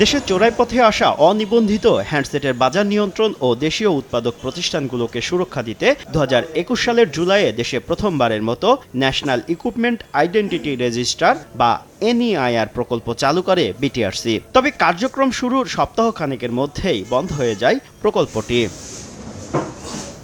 দেশে চোরাই পথে আসা অনিবন্ধিত হ্যান্ডসেটের বাজার নিয়ন্ত্রণ ও দেশীয় উৎপাদক প্রতিষ্ঠানগুলোকে সুরক্ষা দিতে ২০২১ সালের জুলাইয়ে দেশে প্রথমবারের মতো ন্যাশনাল ইকুইপমেন্ট আইডেন্টিটি রেজিস্টার বা এনইআইআর প্রকল্প চালু করে বিটিআরসি। তবে কার্যক্রম শুরুর সপ্তাহখানেকের মধ্যেই বন্ধ হয়ে যায় প্রকল্পটি।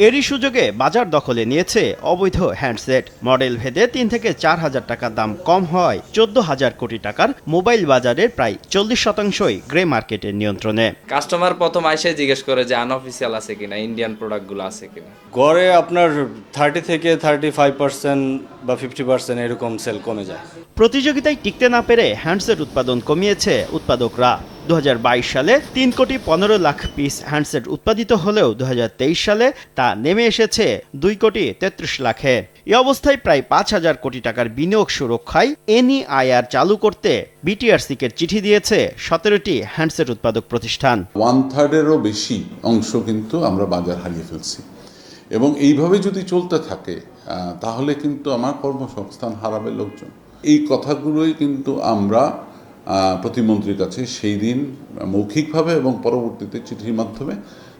এরই সুযোগে বাজার দখলে নিয়েছে অবৈধ হ্যান্ডসেট। মডেল ভেদে ৩ থেকে ৪ হাজার টাকা দাম কম হয় ১৪,০০০ কোটি টাকার মোবাইল বাজারের প্রায় ৪০%ই গ্রে মার্কেটের নিয়ন্ত্রণে। কাস্টমার প্রথম আইসে জিজ্ঞেস করে যে আনঅফিসিয়াল আছে কিনা, ইন্ডিয়ান প্রোডাক্টগুলো আছে কিনা। গড়ে আপনার ৩০ থেকে ৩৫% বা 50% এরকম সেল কমে যায়। প্রতিযোগিতায় টিকতে না পেরে হ্যান্ডসেট উৎপাদন কমিয়েছে উৎপাদকরা। ২০২২ সালে ৩,১৫,০০,০০০ পিস হ্যান্ডসেট উৎপাদিত হলেও ২০২৩ সালে তা নেমে এসেছে ২,৩৩,০০,০০০-এ। এ অবস্থায় প্রায় ৫,০০০ কোটি টাকার বিনিয়োগ সুরক্ষায় এনইআইআর চালু করতে বিটিআরসিকে চিঠি দিয়েছে ১৭টি হ্যান্ডসেট উৎপাদক প্রতিষ্ঠান। 1/3-এরও বেশি অংশ কিন্তু আমরা বাজার হারিয়ে ফেলছি এবং এইভাবে যদি চলতে থাকে তাহলে কিন্তু আমার কর্মসংস্থান হারাবে লোকজন। এই কথাগুলোই কিন্তু আমরা প্রতিমন্ত্রীর কাছে সেই দিন মৌখিকভাবে এবং পরবর্তীতে চিঠির মাধ্যমে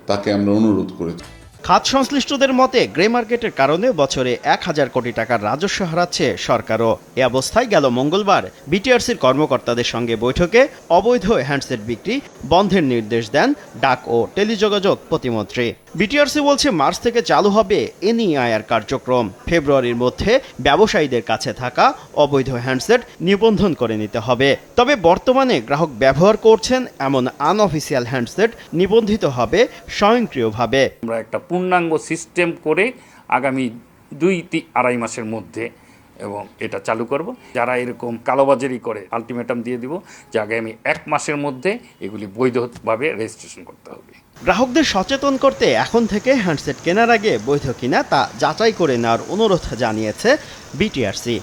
তাকে আমরা অনুরোধ করেছি। খাত সংশ্লিষ্টদের মতে গ্রে মার্কেটের কারণে বছরে ১,০০০ কোটি টাকার রাজস্ব হারাচ্ছে সরকারও। এ অবস্থায় গেল মঙ্গলবার বিটিআরসির কর্মকর্তাদের সঙ্গে বৈঠকে অবৈধ হ্যান্ডসেট বিক্রি বন্ধের নির্দেশ দেন ডাক ও টেলিযোগাযোগ প্রতিমন্ত্রী। বিটিআরসি বলছে মার্চ থেকে চালু হবে এনইআইআর কার্যক্রম। ফেব্রুয়ারির মধ্যে ব্যবসায়ীদের কাছে থাকা অবৈধ হ্যান্ডসেট নিবন্ধন করে নিতে হবে। তবে বর্তমানে গ্রাহক ব্যবহার করছেন এমন আনঅফিসিয়াল হ্যান্ডসেট নিবন্ধিত হবে স্বয়ংক্রিয়ভাবে। আমরা একটা পূর্ণাঙ্গ সিস্টেম করে আগামী ২-২.৫ মাসের মধ্যে এবং এটা চালু করব। যারা এরকম কালোবাজারি করে আলটিমেটাম দিয়ে দিব যে আগামী ১ মাসের মধ্যে এগুলি বৈধভাবে রেজিস্ট্রেশন করতে হবে। গ্রাহকদের সচেতন করতে এখন থেকে হ্যান্ডসেট কেনার আগে বৈধ কিনা তা যাচাই করে নেওয়ার অনুরোধ জানিয়েছে বিটিআরসি।